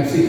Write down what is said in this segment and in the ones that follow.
MCQ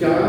4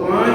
5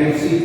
MCQ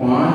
5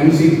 MCQ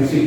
MCQ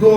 2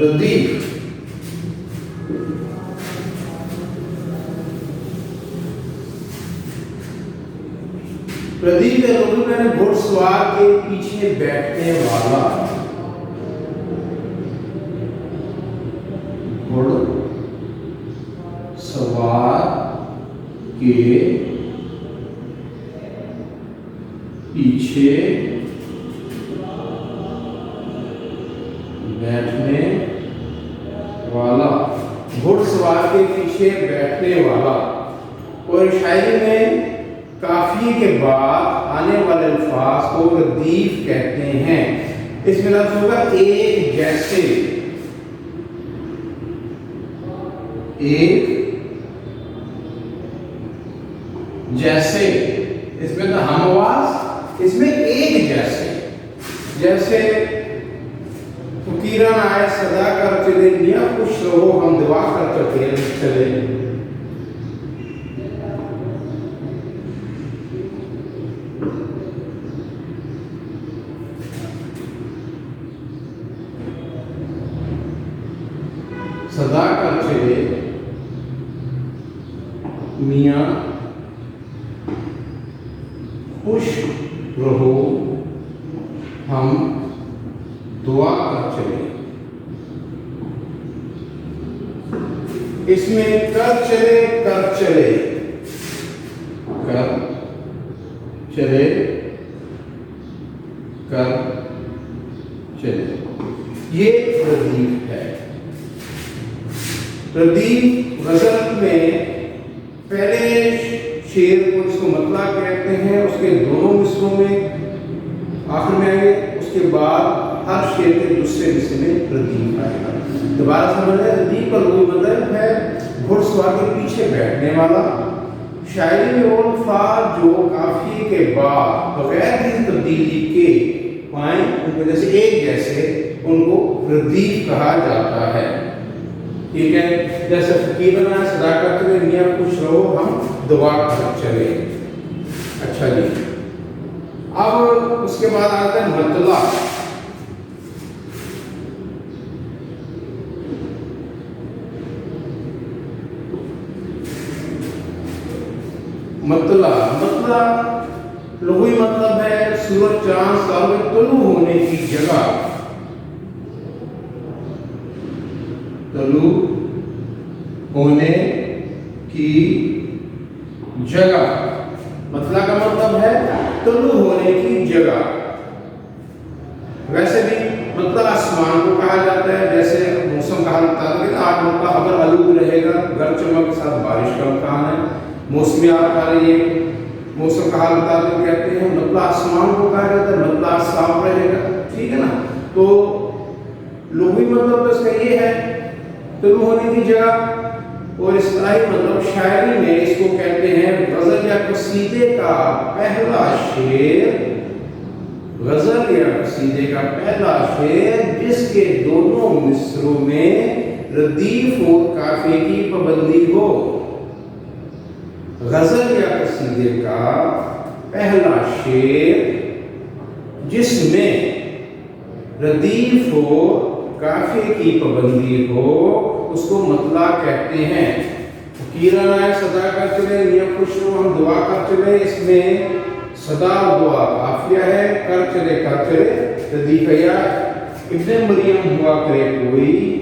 ردیف ردیف ہے لوگوں میں گھوڑ سوار کے پیچھے بیٹھنے والا گھوڑ سوار کے پیچھے بیٹھنے والا گھوڑ سوار کے پیچھے بیٹھنے والا. اور شاعری میں کافیے کے بعد آنے والے الفاظ کو ردیف کہتے ہیں. اس میں لفظ ہوگا ایک جیسے. ایک جیسے اس میں تو ہم آواز, اس میں ایک جیسے. جیسے فقیران آئے صدا کر چلے, میاں خوش رہو ہم دعا کر چلے. صدا کر چلے میاں خوش رہو ہم دعا کر چلے. اس میں کر چلے کر چلے کر چلے کر چلے یہ ردیف ہے. ردیف غزل میں پہلے شعر کو اس کو مطلع کہتے ہیں, اس کے دونوں مصروں میں آخر میں آئیں گے, اس کے بعد ہر شعر کے دوسرے مصرے میں ردیف آئے گا. دوبارہ سمجھ لیں, ردیف کا لغوی مطلب ہے گھوڑ سوار کے پیچھے بیٹھنے والا. شاعری میں وہ الفاظ جو قافیے کے بعد بغیر کسی تبدیلی کے پائیں ان کو جیسے ایک جیسے, ان کو ردیف کہا جاتا ہے. ٹھیک ہے, جیسے فقیر بنا صدا کر چلے میاں خوش رہو ہم دعا کر چلے. اچھا جی, اب اس کے بعد آتا ہے مطلع. مطلع لغوی مطلب ہے سورج چاند ستاروں کے طلوع ہونے کی جگہ. طلوع ہونے کی جگہ. مطلع کا مطلب ہے طلوع ہونے کی جگہ. ویسے بھی مطلع آسمان کو کہا جاتا ہے, جیسے موسم کا حال بتا دیں کہ آج مطلع ابر آلود رہے گا, گرج چمک کے ساتھ بارش کا امکان ہے. موسمیات آ رہی ہے, موسم کا حال بتا دیں کہتے ہیں مطلع آسمان کو کہا جاتا ہے, مطلع صاف رہے گا. ٹھیک ہے نا. تو لغوی مطلب تو اس کا یہ ہے طلوع ہونے کی جگہ, اور اصطلاحی مطلب شاعری میں اس کو کہتے ہیں غزل یا قصیدے کا پہلا شعر. غزل یا قصیدے کا پہلا شعر جس کے دونوں مصروں میں ردیف اور قافیے کی پابندی ہو. غزل یا قصیدے کا پہلا شعر جس میں ردیف ہو قافیے کی پابندی ہو اس کو مطلع کہتے ہیں. فقیران آئے صدا کر چلے میاں خوش رہو ہم دعا کر چلے. اس میں صدا اور دعا قافیہ ہے, کر چلے ردیف ہے. یا ابن مریم ہوا کرے کوئی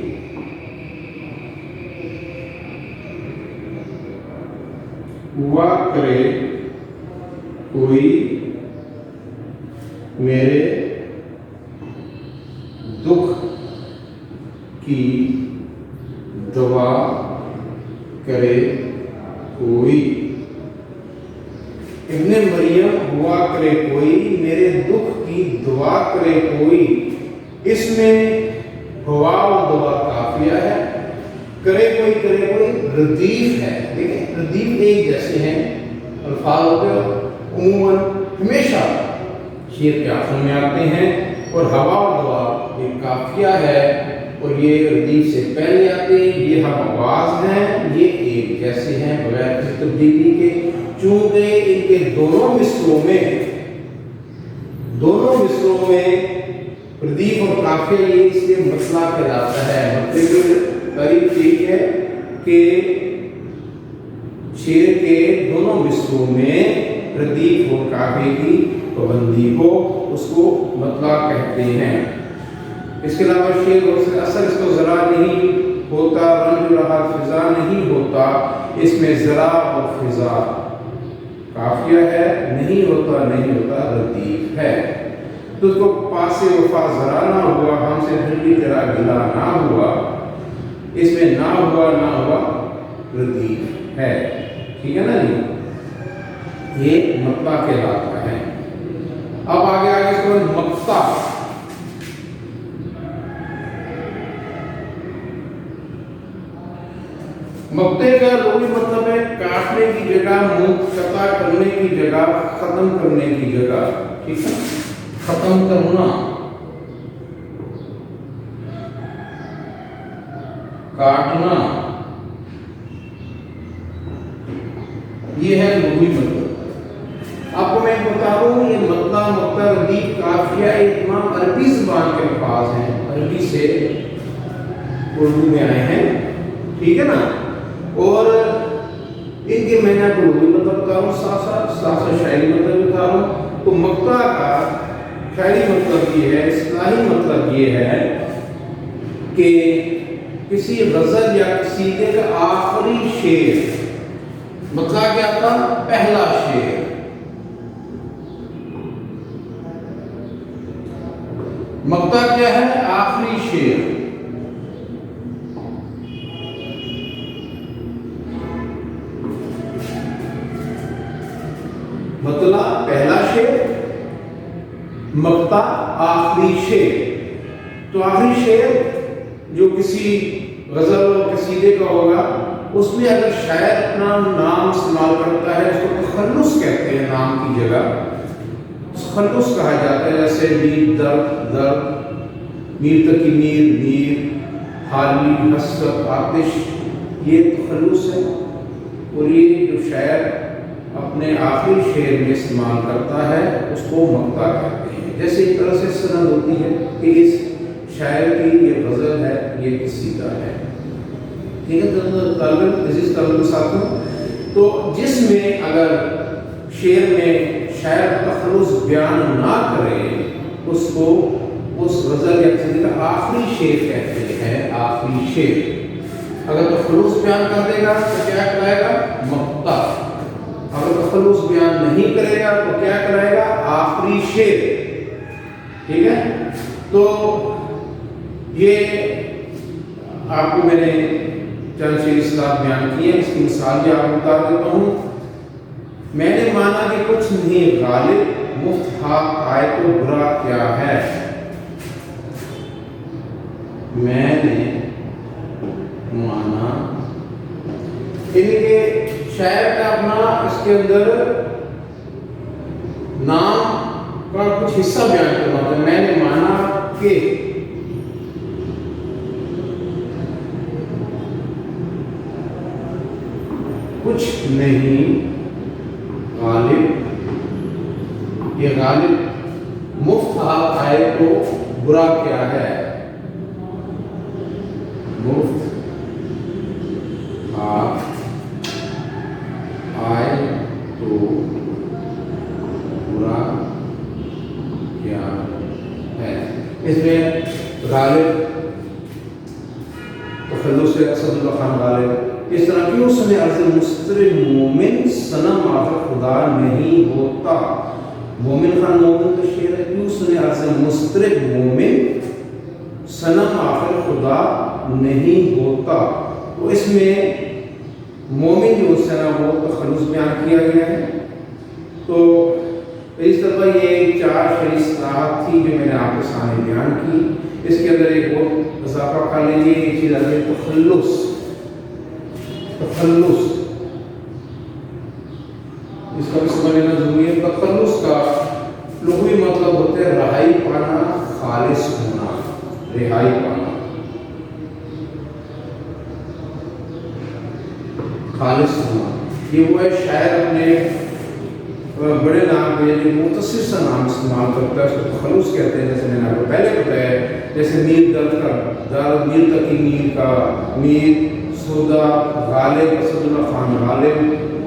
ہوا کرے کوئی میرے دکھ کی دعا کرے کوئی. ابن مریم ہوا کرے کوئی میرے دکھ کی دعا کرے کوئی. اس میں ہوا اور دعا قافیہ ہے, کرے کوئی ردیف ہے. دیکھیں ردیف ایک جیسے ہیں الفاظ ہوتے ہیں, عموماً ہمیشہ شعر کے آخر میں آتے ہیں, اور ہوا اور دعا یہ قافیہ ہے اور یہ ردیف سے پہلے آتے ہیں. یہ ہم آواز ہیں, یہ ایک جیسے ہیں بغیر کسی تبدیلی کے. چونکہ ان کے دونوں مصروں میں ردیف اور قافیہ یہ اس لیے مسئلہ کہلاتا ہے، مطلب کہ قریب یہی ہے کہ شعر کے دونوں مصروں میں ردیف اور قافیے کی پابندی ہو، اس کو مطلق کہتے ہیں۔ اس کے علاوہ شعر اثر اس کو ذرا نہیں ہوتا، رنج رہا فضا نہیں ہوتا، اس میں ذرا اور فضا قافیہ ہے، نہیں ہوتا ردیف ہے۔ تو اس کو پاس وفا ذرا نہ ہوا، ہم سے ٹھنڈی طرح گلا نہ ہوا، اس میں نہ ہوا ردیف ہے، ٹھیک ہے نا جی، یہ مقطع کہلاتا ہے۔ اب آگے اس کو مقطع، مقطع کا لغوی مطلب ہے کاٹنے کی جگہ، منقطع کرنے کی جگہ، ختم کرنے کی جگہ، ٹھیک ہے، ختم کرنا، کاٹنا، یہ ہے لغوی مطلب۔ آپ کو میں بتا رہا ہوں یہ مقطع، ردیف، قافیہ یہ تمام عربی زبان کے الفاظ ہیں، عربی سے اردو میں آئے ہیں، ٹھیک ہے نا، اور ان کے میں نے آپ کو لغوی مطلب بتا رہا ہوں، ساتھ ساتھ شاعری مطلب بتا رہا ہوں۔ تو مقطع کا شاعری مطلب یہ ہے، اصطلاحی مطلب یہ ہے کہ کسی غزل یا قصیدے کا آخری شعر، مقطع کیا تھا؟ پہلا شعر، مقطع کیا ہے؟ آخری شعر، مطلع پہلا شعر، مقطع آخری شعر۔ تو آخری شعر جو کسی غزل و قصیدے کا ہوگا، اس میں اگر شاعر اپنا نام استعمال کرتا ہے، اس کو تخلص کہتے ہیں، نام کی جگہ تخلص کہا جاتا ہے، جیسے میر درد درد، میر تقی میر میر، حالی حسرت آتش، یہ تخلص ہے۔ اور یہ جو شاعر اپنے آخری شعر میں استعمال کرتا ہے اس کو مقطع کہتے ہیں۔ جیسے ایک طرح سے سند ہوتی ہے کہ اس شاعر کی یہ غزل ہے، یہ قصیدہ ہے، ٹھیک ہے طالب ساتھوں۔ تو جس میں اگر شعر میں شاعر تخلص بیان نہ کرے، اس کو اس غزل یا قصیدے کا آخری شعر کہتے ہیں، آخری شعر۔ اگر تخلص بیان کر دے گا تو کیا کرائے گا؟ مقطع۔ اگر تخلص بیان نہیں کرے گا تو کیا کرائے گا؟ آخری شعر، ٹھیک ہے۔ تو یہ آپ کو میں نے چند شعر اصطلاح بیان کیے، اس کی مثال بھی آپ کو بتا دیتا ہوں۔ میں نے مانا کہ کچھ نہیں غالب، مفت ہاتھ آئے تو برا کیا ہے۔ میں نے مانا، ان کے شاعر کا اپنا اس کے اندر نام کا کچھ حصہ بیان کرنا ہوتا ہے۔ میں نے مانا کہ کچھ نہیں غالب، یہ غالب مفت ہاتھ آئے تو برا کیا ہے، مفت ہاتھ آئے تو برا کیا ہے۔ اس میں غالب تخلص سے اسد اللہ خان غالب، اس طرح کی اس نے عرض مسترب مومن صنم آخر خدا نہیں ہوتا۔ مومن خان مومن کا شعر ہے، کیوں اس نے عرض مسترب مومن صنم آخر خدا نہیں ہوتا۔ تو اس میں مومن جو اس طرح وہ تخلص بیان کیا گیا ہے۔ تو اس طرح یہ چار شعری اصطلاحات تھی جو میں نے آپ کے سامنے بیان کی۔ اس کے اندر ایک اور اضافہ کر لیجیے، ایک چیز آتی ہے تخلص۔ تخلص اس کا بھی سمجھ لینا ضروری ہے۔ تخلص کا لغوی مطلب ہوتا ہے رہائی پانا، خالص ہونا، رہائی پانا، خالص ہونا۔ یہ وہ ہے شاعر اپنے بڑے نام پہ جو مختصر سا نام استعمال کرتا ہے اس کو تخلص کہتے ہیں. جیسے میں نے آپ کو پہلے بتایا جیسے میر درد کا دار میر تک کی میر کا میر سودا غالب اسد اللہ خان غالب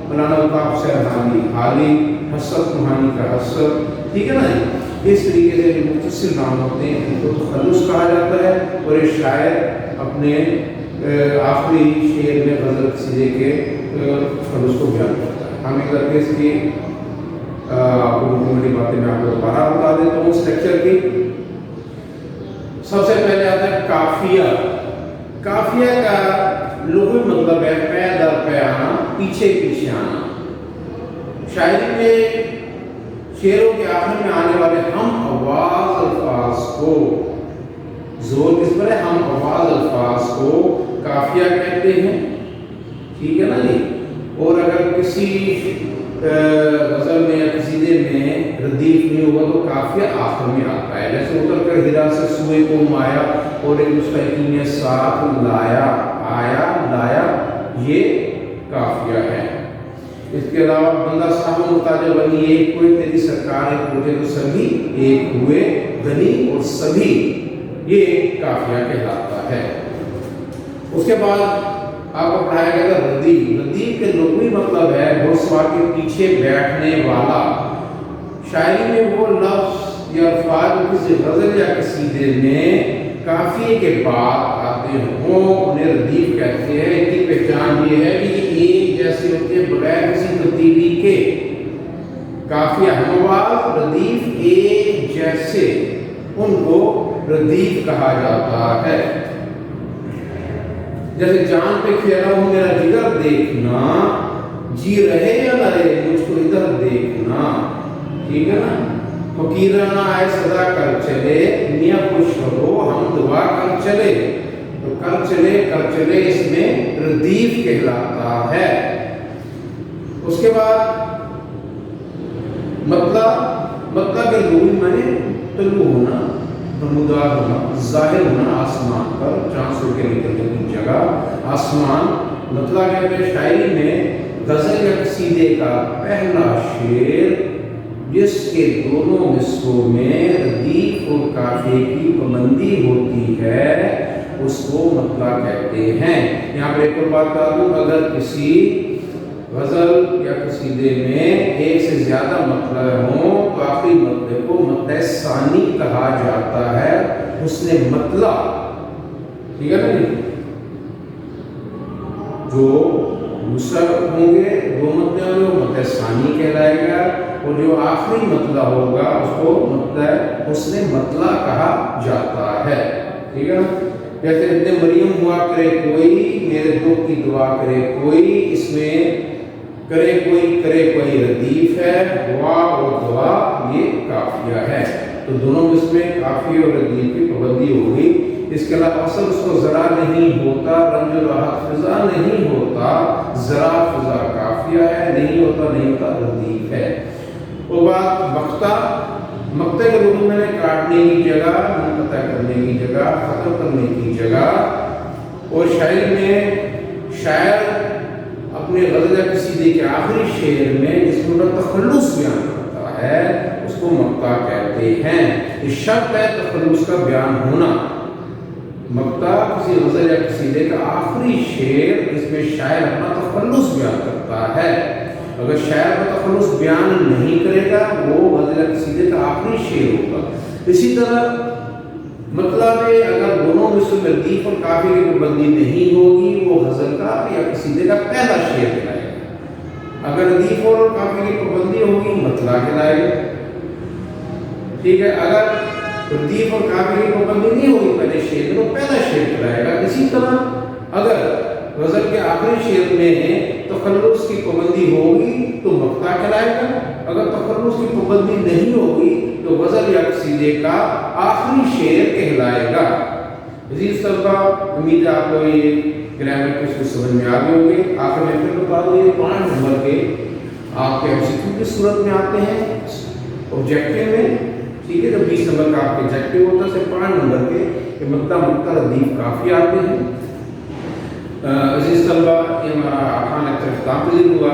مولانا الطاف حسین حالی حالی حسرت روحانی کا حسرت. ٹھیک ہے نا جی. اس طریقے سے جو مختصر نام ہوتے ہیں ان کو تخلص کہا جاتا ہے. اور یہ شاعر اپنے آخری شعر میں غزل قصیدے کے تخلص کو بیان کرتا ہے. ہم ایک طرح اس کی آپ کو موٹی موٹی باتیں میں آپ کو دوبارہ بتا دیتا ہوں. اس لیکچر کی سب سے پہلے آتا ہے قافیہ. قافیہ کا لغوی مطلب ہے پے در پے آنا، پیچھے پیچھے آنا. شاعری میں شعروں کے آخر میں آنے والے ہم آواز الفاظ کو زور کس پر ہے؟ ہم آواز الفاظ کو قافیہ کہتے ہیں. ٹھیک ہے نا جی. اور اگر کسی غزل میں یا قصیدے میں ردیف نہیں ہوگا تو قافیہ آخر میں آتا ہے. جیسے اتر کر ہرا سے سوئے قوم آیا اور ایک مستحقی نے ساتھ لایا آیا لایا، یہ قافیہ ہے. اس کے علاوہ بندہ صاحب محتاج بنی ایک کوئی تیری سرکار ایک ہوتے تو سبھی ایک ہوئے غنی اور سبھی، یہ قافیہ کہلاتا ہے. اس کے بعد آپ کو پڑھایا گیا تھا ردیف. ردیف کے لغوی مطلب ہے گھوڑ سوار کے پیچھے بیٹھنے والا. شاعری میں وہ لفظ یا الفاظ کسی غزل یا قصیدے میں قافیے کے بعد آتے ہوں انہیں ردیف کہتے ہیں. ان کی پہچان یہ ہے کہ یہ ایک جیسے ہوتے ہیں بغیر کسی تبدیلی کے. قافیہ ہمواز ردیف ایک جیسے، ان کو ردیف کہا جاتا ہے. جیسے جان پہ کھیلا ہوں میرا جگر دیکھنا، جی رہے یا نہ رہے مجھ کو ادھر دیکھنا. ٹھیک ہے نا. فقیرانہ آئے صدا کر چلے میاں خوش ہو ہم دعا کر چلے. تو کر چلے اس میں ردیف کہلاتا ہے. اس کے بعد مطلب کے لغوی معنی طلوع ہونا، نمودار ہونا، ظاہر ہونا آسمان پر، چاند سو کے نکلنے کی جگہ آسمان. مطلب کہتے ہیں شاعری میں غزل یا قصیدے کا پہلا شعر جس کے دونوں حصوں میں ردیف اور قافیے کی پابندی ہوتی ہے اس کو مطلب کہتے ہیں. یہاں پر ایک اور بات بتا دوں، اگر کسی غزل یا قصیدے میں ایک سے زیادہ مطلب ہوں تو آخری مطلب کو مطلب ثانی کہا جاتا ہے. حسن مطلب. ٹھیک ہے نا. جو دوسرا ہوں گے دو مطلب وہ مطلب ثانی کہلائے گا، اور جو آخری مطلب ہوگا اس کو مطلب حسن مطلب کہا جاتا ہے. ٹھیک ہے. جیسے ابن مریم ہوا کرے کوئی میرے دکھ کی دعا کرے کوئی، اس میں کرے کوئی ردیف ہے، دعا اور دعا یہ قافیہ ہے. تو دونوں اس میں قافیہ اور ردیف کی پابندی ہوگی. اس کے علاوہ اصل اس کو ذرا نہیں ہوتا، رنج و راحت فضا نہیں ہوتا، ذرا فضا قافیہ ہے، نہیں ہوتا ردیف ہے. وہ بات مقطع کے لغت میں کاٹنے کی جگہ، منقطع کرنے کی جگہ، ختم کرنے کی جگہ. اور شاعری میں شاعر اپنے غزل یا قصیدے کے آخری شعر میں جس میں تخلص بیان کرتا ہے اس کو مقطع کہتے ہیں. یہ شرط ہے تخلص کا بیان ہونا. مقطع کسی غزل یا قصیدے کا آخری شعر جس میں شاعر اپنا تخلص بیان کرتا ہے. اگر شاعر کا تخلص بیان نہیں کرے گا وہ غزل یا قصیدے کا آخری شعر ہوگا. اسی طرح مطلب ہے اگر دونوں میں سے ردیف اور قافیے کی پابندی نہیں ہوگی وہ غزل کا یا قصیدے کا پہلا شعر کہلائے گا. اگر ردیف اور قافیے کی پابندی ہوگی مطلع کہلائے گا. ٹھیک ہے. اگر ردیف اور قافیے کی پابندی نہیں ہوگی پہلے شعر تو پہلا شعر کہلائے گا. اسی طرح اگر غزل کے آخری شعر میں تخلص کی پابندی ہوگی تو مقطع کہلائے گا. اگر تخلص کی پابندی نہیں ہوگی تو غزل یا قصیدے کا آخری شعر کہلائے گا. عزیز طلبہ امید ہے آپ کو یہ گرامر کچھ سمجھ میں آ گئے ہوں گے. آخر میں پھر بتا دوں یہ 5 نمبر کے آپ کے MCQ کی صورت میں آتے ہیں آبجیکٹیو میں. ٹھیک ہے. جب 20 نمبر کا آپ کے آبجیکٹیو ہوتا ہے صرف 5 نمبر کے مقطع ردیف قافیہ آتے ہیں. عزیز طلبہ یہ ہمارا آخان لیکچر اختتام پذیر ہوا.